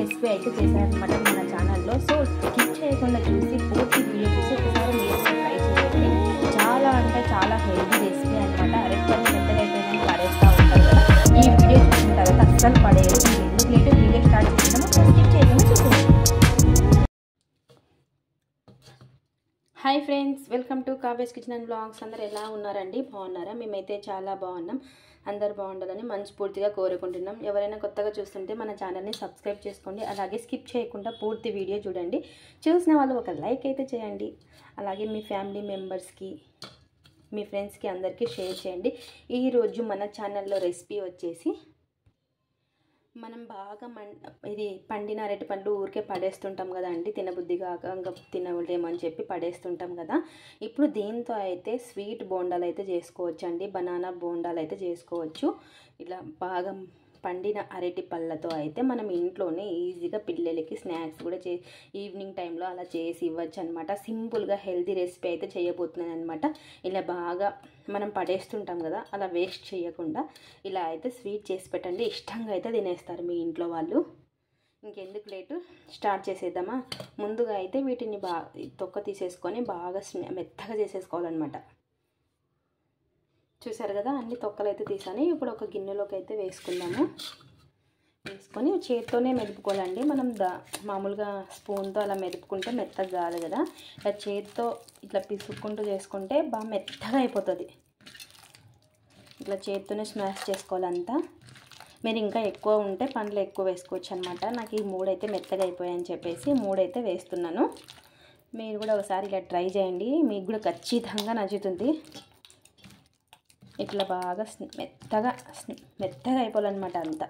Recipe అయితే చేశారనమాట మన ఛానల్లో. సో స్కిప్ చేయకుండా చూసి పూర్తి వీడియో చూసి ఒకసారి మీరు ట్రై చేయండి. చాలా అంటే చాలా హెల్తీ రెసిపీ అనమాట. అరటిపళ్ళు మెత్తగా అయిపోయినా పడేస్తూ ఉంటారు కదా. ఈ వీడియో చూసిన తర్వాత అస్సలు పడేయరు. ఎందుకు లేట్ వీడియో స్టార్ట్ చేద్దాము. స్కిప్ చేయకుండా చూసేయండి. Hi friends, welcome to Kavya's kitchen and blogs. అందరు ఎలా ఉన్నారండి? బాగున్నారా? మేమైతే చాలా బాగున్నాం. అందరు బాగుండాలని మనస్ఫూర్తిగా కోరుకుంటున్నాం. ఎవరైనా కొత్తగా చూస్తుంటే మన ఛానల్ని సబ్స్క్రైబ్ చేసుకోండి. అలాగే స్కిప్ చేయకుండా పూర్తి వీడియో చూడండి. చూసిన వాళ్ళు ఒక లైక్ అయితే చేయండి. అలాగే మీ ఫ్యామిలీ మెంబర్స్కి, మీ ఫ్రెండ్స్కి అందరికీ షేర్ చేయండి. ఈరోజు మన ఛానల్లో రెసిపీ వచ్చేసి మనం బాగా ఇది పండిన అరటి పండ్లు ఊరికే పడేస్తుంటాం కదా అండి, తినబుద్ధి కాక ఇంకా తినలేమని చెప్పి పడేస్తుంటాం కదా. ఇప్పుడు దీంతో అయితే స్వీట్ బోండాలు అయితే చేసుకోవచ్చు అండి. బనానా బోండాలు అయితే చేసుకోవచ్చు. ఇలా బాగా పండిన అరటి పళ్ళతో అయితే మనం ఇంట్లోనే ఈజీగా పిల్లలకి స్నాక్స్ కూడా ఈవినింగ్ టైంలో అలా చేసి ఇవ్వచ్చు అనమాట. సింపుల్గా హెల్తీ రెసిపీ అయితే చేయబోతున్నాను అనమాట. ఇలా బాగా మనం పడేస్తుంటాం కదా, అలా వేస్ట్ చేయకుండా ఇలా అయితే స్వీట్ చేసి పెట్టండి. ఇష్టంగా అయితే తినేస్తారు మీ ఇంట్లో వాళ్ళు. ఇంకెందుకు లేటు, స్టార్ట్ చేసేద్దామా. ముందుగా అయితే వీటిని తొక్క తీసేసుకొని బాగా మెత్తగా చేసేసుకోవాలన్నమాట. చూసారు కదా, అన్ని తొక్కలు అయితే తీసాను. ఇప్పుడు ఒక గిన్నెలోకి అయితే వేసుకుందాము. వేసుకొని చేతితోనే మెదుపుకోవాలండి. మనం మామూలుగా స్పూన్తో అలా మెదుపుకుంటే మెత్తగా కాదు కదా. ఇలా చేతితో ఇట్లా పిసుక్కుంటూ చేసుకుంటే బాగా మెత్తగా అయిపోతుంది. ఇట్లా చేతితోనే స్మాష్ చేసుకోవాలంతా. మీరు ఇంకా ఎక్కువ ఉంటే పండ్లు ఎక్కువ వేసుకోవచ్చు అనమాట. నాకు ఈ 3 అయితే మెత్తగా అయిపోయాయని చెప్పేసి 3 అయితే వేస్తున్నాను. మీరు కూడా ఒకసారి ఇలా ట్రై చేయండి, మీకు కూడా ఖచ్చితంగా నచ్చుతుంది. ఇట్లా బాగా మెత్తగా అయిపోవాలన్నమాట అంతా.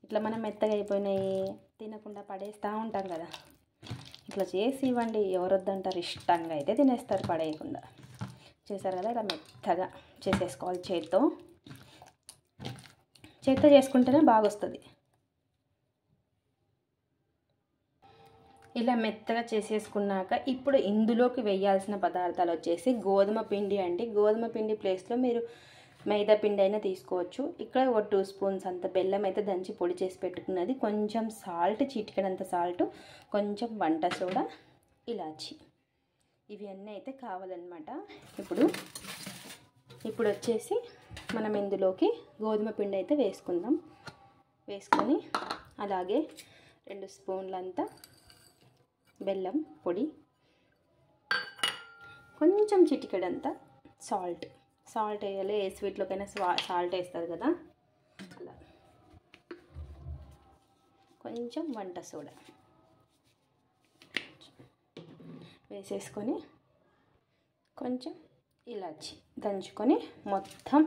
ఇట్లా మనం మెత్తగా అయిపోయినాయి తినకుండా పడేస్తూ ఉంటాం కదా, ఇట్లా చేసి ఇవ్వండి. ఎవరు వద్దంటారు, ఇష్టంగా అయితే తినేస్తారు పడేయకుండా. చూసారు కదా, ఇలా మెత్తగా చేసేసుకోవాలి. చేత్తో చేసుకుంటేనే బాగా వస్తుంది. ఇలా మెత్తగా చేసేసుకున్నాక ఇప్పుడు ఇందులోకి వేయాల్సిన పదార్థాలు వచ్చేసి గోధుమ పిండి అండి. గోధుమ పిండి ప్లేస్లో మీరు మైదా పిండి అయినా తీసుకోవచ్చు. ఇక్కడ ఒక 2 స్పూన్స్ అంత బెల్లం అయితే దంచి పొడి చేసి పెట్టుకున్నది, కొంచెం సాల్ట్, చిటికెడంత సాల్ట్, కొంచెం వంట సోడా, ఇలాచి, ఇవి అన్నీ అయితే కావాలన్నమాట. ఇప్పుడు వచ్చేసి మనం ఇందులోకి గోధుమ పిండి అయితే వేసుకుందాం. వేసుకొని అలాగే 2 స్పూన్లంతా బెల్లం పొడి, కొంచెం చిటికెడంతా సాల్ట్ వేయాలి. ఏ స్వీట్లోకైనా సాల్ట్ వేస్తారు కదా, అలా కొంచెం వంట సోడా వేసేసుకొని కొంచెం ఇలాచి దంచుకొని మొత్తం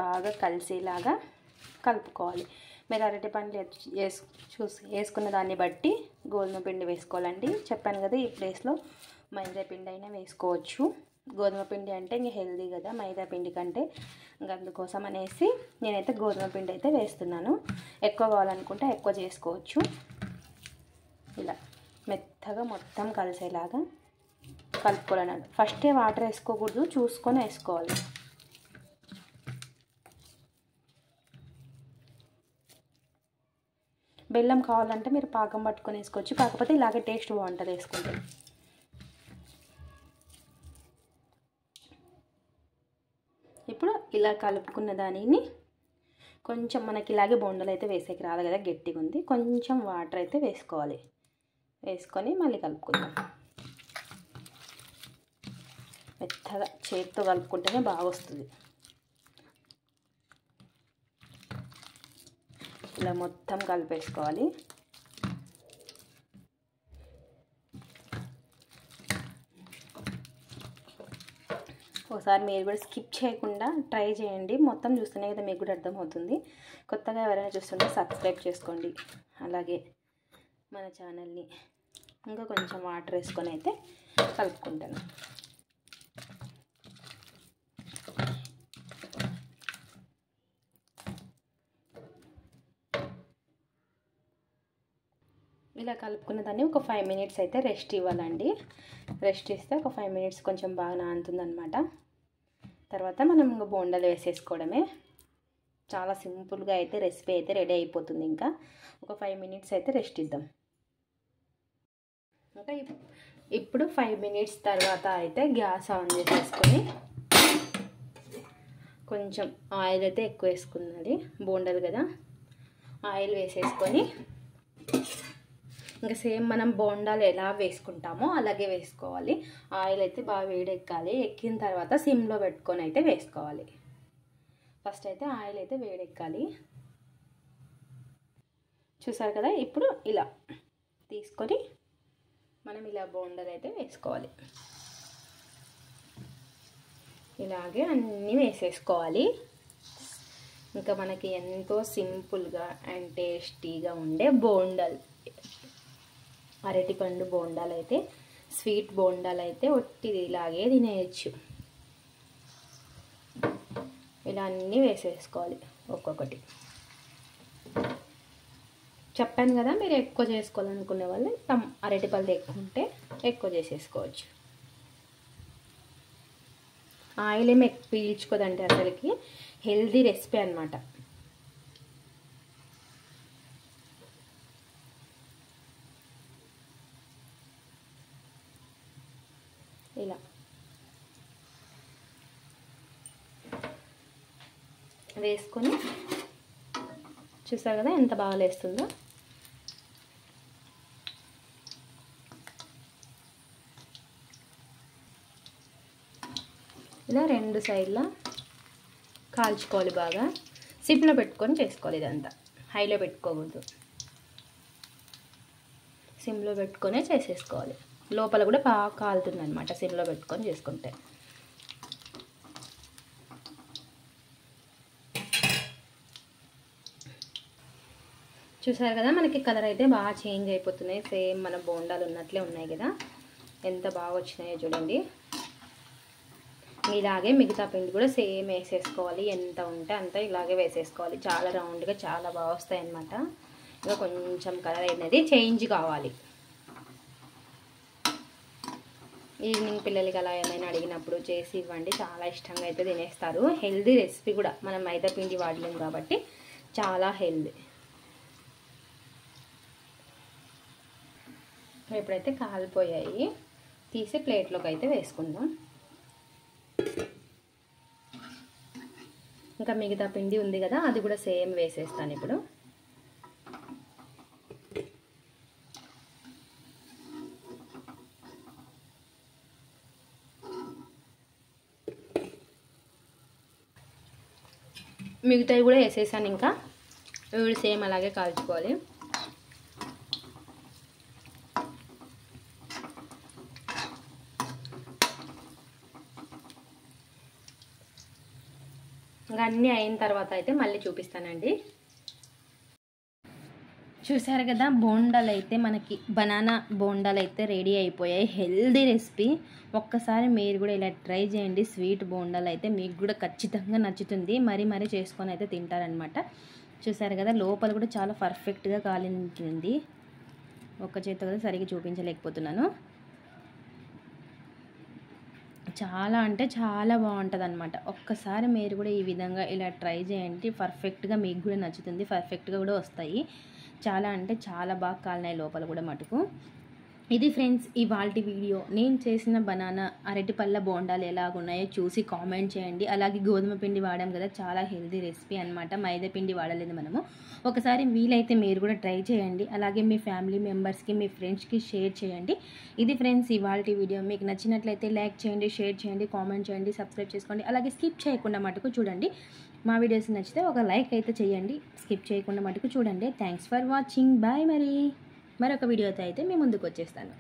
బాగా కలిసేలాగా కలుపుకోవాలి. మీరు అరటి పండ్లు వేసుకున్న దాన్ని బట్టి గోధుమ పిండి వేసుకోవాలండి. చెప్పాను కదా, ఈ ప్లేస్లో మైదా పిండి అయినా వేసుకోవచ్చు. గోధుమ పిండి అంటే ఇంక హెల్దీ కదా మైదా పిండి కంటే, ఇంకా అందుకోసం అనేసి నేనైతే గోధుమ పిండి అయితే వేస్తున్నాను. ఎక్కువ కావాలనుకుంటే ఎక్కువ చేసుకోవచ్చు. ఇలా మెత్తగా మొత్తం కలిసేలాగా కలుపుకోవాలన్నాడు. ఫస్టే వాటర్ వేసుకోకూడదు, చూసుకొని వేసుకోవాలి. బెల్లం కావాలంటే మీరు పాకం పట్టుకొని వేసుకోవచ్చు, కాకపోతే ఇలాగే టేస్ట్ బాగుంటుంది వేసుకుంటే. ఇప్పుడు ఇలా కలుపుకున్న దానిని కొంచెం మనకి ఇలాగే బొండలు అయితే వేసేకి రాదు కదా, గట్టిగా ఉంది, కొంచెం వాటర్ అయితే వేసుకోవాలి. వేసుకొని మళ్ళీ కలుపుకుందాం. మెత్తగా చేతితో కలుపుకుంటేనే బాగా వస్తుంది. ఇలా మొత్తం కలిపేసుకోవాలి. ఒకసారి మీరు కూడా స్కిప్ చేయకుండా ట్రై చేయండి. మొత్తం చూస్తేనే కదా మీకు కూడా అర్థమవుతుంది. కొత్తగా ఎవరైనా చూస్తుంటే సబ్స్క్రైబ్ చేసుకోండి. అలాగే మన ఛానల్ని ఇంకా కొంచెం వాటర్ వేసుకొని అయితే కలుపుకుంటాను. ఇలా కలుపుకున్న దాన్ని ఒక 5 మినిట్స్ అయితే రెస్ట్ ఇవ్వాలండి. రెస్ట్ ఇస్తే ఒక 5 మినిట్స్ కొంచెం బాగా నానుతుందన్నమాట. తర్వాత మనం ఇంకా బోండాలు వేసేసుకోవడమే. చాలా సింపుల్గా అయితే రెసిపీ అయితే రెడీ అయిపోతుంది. ఇంకా ఒక 5 మినిట్స్ అయితే రెస్ట్ ఇద్దాం. ఇంకా ఇప్పుడు 5 మినిట్స్ తర్వాత అయితే గ్యాస్ ఆన్ చేసేసుకొని కొంచెం ఆయిల్ అయితే ఎక్కువ వేసుకున్నది, బోండాలు కదా, ఆయిల్ వేసేసుకొని ఇంకా సేమ్ మనం బోండాలు ఎలా వేసుకుంటామో అలాగే వేసుకోవాలి. ఆయిల్ అయితే బాగా వేడెక్కాలి. ఎక్కిన తర్వాత సిమ్లో పెట్టుకొని అయితే వేసుకోవాలి. ఫస్ట్ అయితే ఆయిల్ అయితే వేడెక్కాలి. చూసారు కదా, ఇప్పుడు ఇలా తీసుకొని మనం ఇలా బోండాలు అయితే వేసుకోవాలి. ఇలాగే అన్నీ వేసేసుకోవాలి. ఇంకా మనకి ఎంతో సింపుల్గా అండ్ టేస్టీగా ఉండే బోండాలు, అరటిపండు బోండాలు అయితే, స్వీట్ బోండాలు అయితే ఒట్టిది ఇలాగే తినేయచ్చు. ఇలా అన్నీ వేసేసుకోవాలి ఒక్కొక్కటి. చెప్పాను కదా, మీరు ఎక్కువ చేసుకోవాలనుకునే వాళ్ళు అరటిపళ్ళు ఎక్కువ ఉంటే ఎక్కువ చేసేసుకోవచ్చు. ఆయిల్ ఏమి ఎక్కువ పీల్చుకోదంటే అసలుకి హెల్దీ రెసిపీ అన్నమాట. ఇలా వేసుకొని చూసారు కదా ఎంత బాగా లేస్తుందో. ఇలా 2 సైడ్లా కాల్చుకోవాలి బాగా. సిమ్లో పెట్టుకొని చేసుకోవాలి. ఇదంతా హైలో పెట్టుకోకూడదు, సిమ్లో పెట్టుకొనే చేసేసుకోవాలి. లోపల కూడా బాగా కాలుతుంది అనమాట సిమ్లో పెట్టుకొని చేసుకుంటే. చూసారు కదా, మనకి కలర్ అయితే బాగా చేంజ్ అయిపోతున్నాయి. సేమ్ మన బోండాలు ఉన్నట్లే ఉన్నాయి కదా, ఎంత బాగా వచ్చినాయో చూడండి. ఇలాగే మిగతా పిండి కూడా సేమ్ వేసేసుకోవాలి. ఎంత ఉంటే అంత ఇలాగే వేసేసుకోవాలి. చాలా రౌండ్గా చాలా బాగా వస్తాయి అన్నమాట. ఇంకా కొంచెం కలర్ అనేది చేంజ్ కావాలి. ఈవినింగ్ పిల్లలకి అలా ఏమైనా అడిగినప్పుడు చేసి ఇవ్వండి, చాలా ఇష్టంగా అయితే తినేస్తారు. హెల్దీ రెసిపీ కూడా, మనం మైదా పిండి వాడలేము కాబట్టి చాలా హెల్దీ. ఇప్పుడైతే కాలిపోయాయి, తీసి ప్లేట్లోకి అయితే వేసుకుందాం. ఇంకా మిగతా పిండి ఉంది కదా, అది కూడా సేమ్ వేసేస్తాను ఇప్పుడు. మిగతావి కూడా వేసేసాను. ఇంకా ఇవి సేమ్ అలాగే కాల్చుకోవాలి. ఇంకా అన్నీ అయిన తర్వాత అయితే మళ్ళీ చూపిస్తానండి. చూసారు కదా, బోండాలు అయితే మనకి బనానా బోండాలు అయితే రెడీ అయిపోయాయి. Healthy recipe. ఒక్కసారి మీరు కూడా ఇలా ట్రై చేయండి. స్వీట్ బోండాలు అయితే మీకు కూడా ఖచ్చితంగా నచ్చుతుంది. మరీ చేసుకొని అయితే తింటారనమాట. చూసారు కదా, లోపల కూడా చాలా పర్ఫెక్ట్గా కాలింటుంది. ఒక్క చేతితో కదా సరిగ్గా చూపించలేకపోతున్నాను. చాలా అంటే చాలా బాగుంటుంది అనమాట. ఒక్కసారి మీరు కూడా ఈ విధంగా ఇలా ట్రై చేయండి. పర్ఫెక్ట్గా మీకు కూడా నచ్చుతుంది. పర్ఫెక్ట్గా కూడా వస్తాయి. చాలా అంటే చాలా బాగా కాలినాయి లోపల కూడా మటుకు. ఇది ఫ్రెండ్స్ ఇవాల్టి వీడియో. నేను చేసిన బనానా అరటిపళ్ళ బోండాలు ఎలాగున్నాయో చూసి కామెంట్ చేయండి. అలాగే గోధుమ పిండి వాడాం కదా, చాలా హెల్దీ రెసిపీ అనమాట. మైదా పిండి వాడలేదు మనము. ఒకసారి వీలైతే మీరు కూడా ట్రై చేయండి. అలాగే మీ ఫ్యామిలీ మెంబర్స్కి, మీ ఫ్రెండ్స్కి షేర్ చేయండి. ఇది ఫ్రెండ్స్ ఇవాల్టి వీడియో. మీకు నచ్చినట్లయితే లైక్ చేయండి, షేర్ చేయండి, కామెంట్ చేయండి, సబ్స్క్రైబ్ చేసుకోండి. అలాగే స్కిప్ చేయకుండా మటుకు చూడండి. మా వీడియోస్ నచ్చితే ఒక లైక్ అయితే చేయండి. స్కిప్ చేయకుండా మటుకు చూడండి. Thanks for watching. బాయ్. మరొక వీడియోతో అయితే మీ ముందుకు వచ్చేస్తాను.